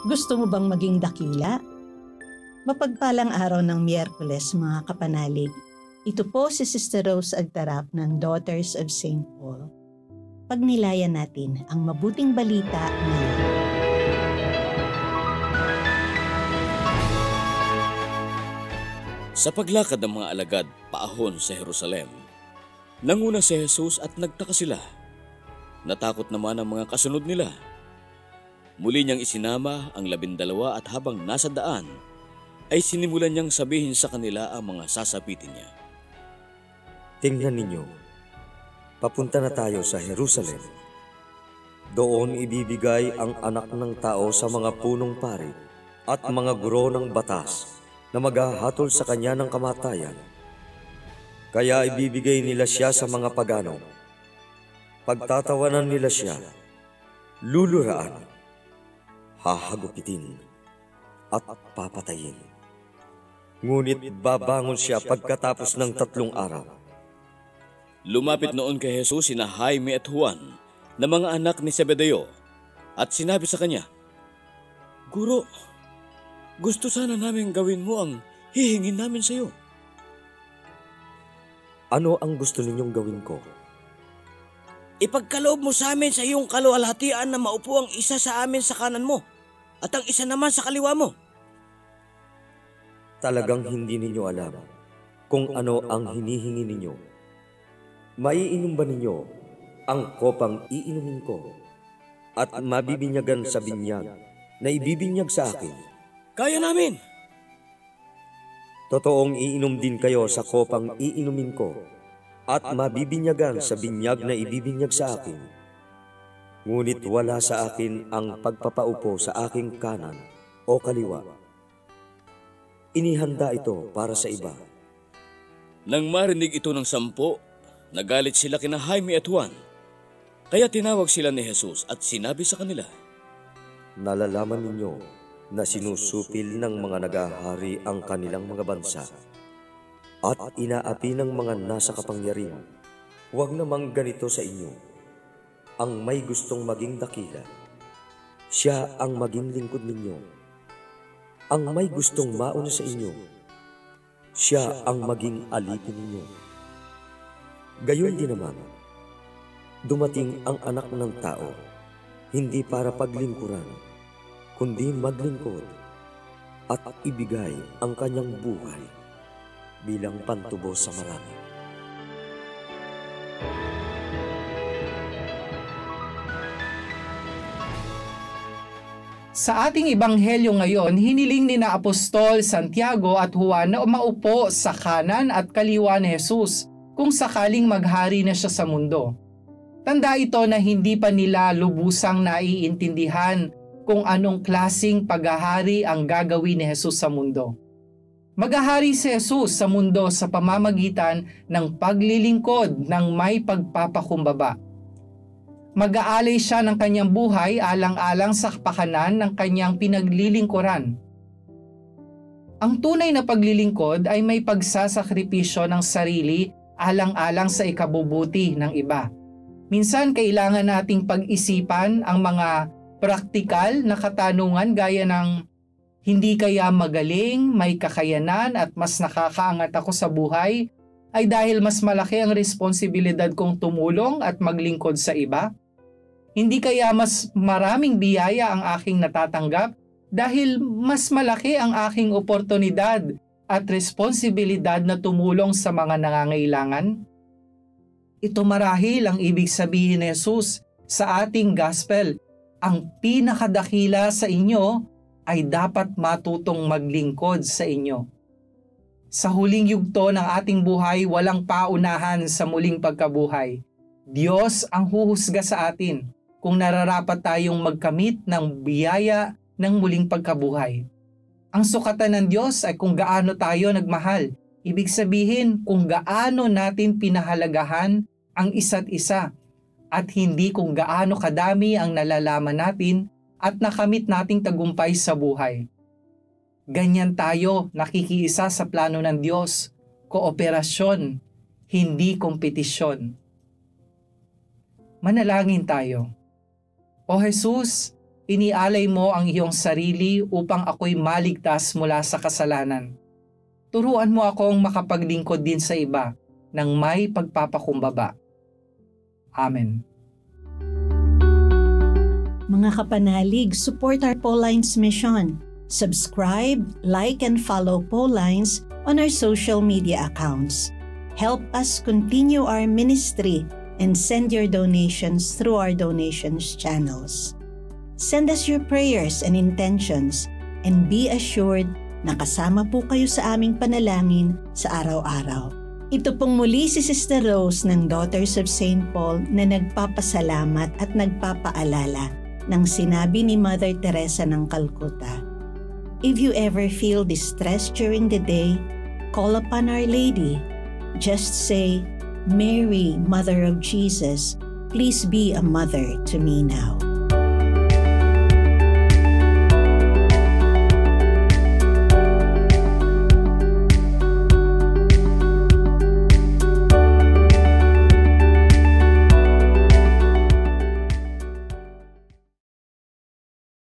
Gusto mo bang maging dakila? Mapagpalang araw ng Miyerkules mga kapanalig. Ito po si Sister Rose Agtarap ng Daughters of St. Paul. Pagnilayan natin ang mabuting balita ngayon. Sa paglakad ng mga alagad paahon sa Jerusalem, nanguna si Jesus at nagtaka sila. Natakot naman ang mga kasunod nila. Muli niyang isinama ang 12 at habang nasa daan, ay sinimulan niyang sabihin sa kanila ang mga sasapitin niya. Tingnan ninyo, papunta na tayo sa Jerusalem. Doon ibibigay ang anak ng tao sa mga punong pari at mga guro ng batas na maghahatol sa kanya ng kamatayan. Kaya ibibigay nila siya sa mga pagano. Pagtatawanan nila siya, luluraan, hahagupitin at papatayin. Ngunit babangon siya pagkatapos ng 3 araw. Lumapit noon kay Jesus sina Jaime at Juan na mga anak ni Zebedeo at sinabi sa kanya, Guro, gusto sana namin gawin mo ang hihingin namin sa iyo. Ano ang gusto ninyong gawin ko? Ipagkaloob mo sa amin sa iyong kaluwalhatian na maupo ang isa sa amin sa kanan mo at ang isa naman sa kaliwa mo. Talagang hindi ninyo alam kung ano ang hinihingi ninyo. Maiinom ba ninyo ang kopang iinumin ko at mabibinyagan sa binyag na ibibinyag sa akin? Kaya namin! Totoong iinom din kayo sa kopang iinumin ko at mabibinyagan sa binyag na ibibinyag sa akin. Ngunit wala sa akin ang pagpapaupo sa aking kanan o kaliwa. Inihanda ito para sa iba. Nang marinig ito ng 10, nagalit sila kina Jaime at Juan. Kaya tinawag sila ni Jesus at sinabi sa kanila, Nalalaman ninyo na sinusupil ng mga nagahari ang kanilang mga bansa at inaapi ng mga nasa kapangyarihan. Huwag namang ganito sa inyo. Ang may gustong maging dakila, siya ang maging lingkod ninyo. Ang may gustong mauna sa inyo, siya ang maging alipin ninyo. Gayon din naman, dumating ang anak ng tao, hindi para paglingkuran, kundi maglingkod at ibigay ang kanyang buhay bilang pantubo sa marami. Sa ating ebanghelyo ngayon, hiniling ni na Apostol Santiago at Juan na maupo sa kanan at kaliwa ni Jesus kung sakaling maghari na siya sa mundo. Tanda ito na hindi pa nila lubusang naiintindihan kung anong klasing paghahari ang gagawin ni Jesus sa mundo. Maghahari si Jesus sa mundo sa pamamagitan ng paglilingkod ng may pagpapakumbaba. Mag-aalay siya ng kanyang buhay alang-alang sa kapakanan ng kanyang pinaglilingkuran. Ang tunay na paglilingkod ay may pagsasakripisyo ng sarili alang-alang sa ikabubuti ng iba. Minsan kailangan nating pag-isipan ang mga praktikal na katanungan gaya ng hindi kaya magaling, may kakayanan at mas nakakaangat ako sa buhay ay dahil mas malaki ang responsibilidad kong tumulong at maglingkod sa iba? Hindi kaya mas maraming biyaya ang aking natatanggap dahil mas malaki ang aking oportunidad at responsibilidad na tumulong sa mga nangangailangan? Ito marahil ang ibig sabihin ni Jesus sa ating gospel. Ang pinakadakila sa inyo ay dapat matutong maglingkod sa inyo. Sa huling yugto ng ating buhay, walang paunahan sa muling pagkabuhay. Diyos ang huhusga sa atin kung nararapat tayong magkamit ng biyaya ng muling pagkabuhay. Ang sukatan ng Diyos ay kung gaano tayo nagmahal. Ibig sabihin kung gaano natin pinahalagahan ang isa't isa at hindi kung gaano kadami ang nalalaman natin at nakamit nating tagumpay sa buhay. Ganyan tayo nakikiisa sa plano ng Diyos, kooperasyon, hindi kompetisyon. Manalangin tayo. O Jesus, Inialay mo ang iyong sarili upang ako'y maligtas mula sa kasalanan. Turuan mo akong makapaglingkod din sa iba ng may pagpapakumbaba. Amen. Mga kapanalig, support our Paulines mission. Subscribe, like, and follow Paulines on our social media accounts. Help us continue our ministry and send your donations through our donations channels. Send us your prayers and intentions and be assured na kasama po kayo sa aming panalangin sa araw-araw. Ito pong muli si Sister Rose ng Daughters of St. Paul na nagpapasalamat at nagpapaalala ng sinabi ni Mother Teresa ng Calcutta. If you ever feel distressed during the day, call upon Our Lady. Just say, Mary, Mother of Jesus, please be a mother to me now.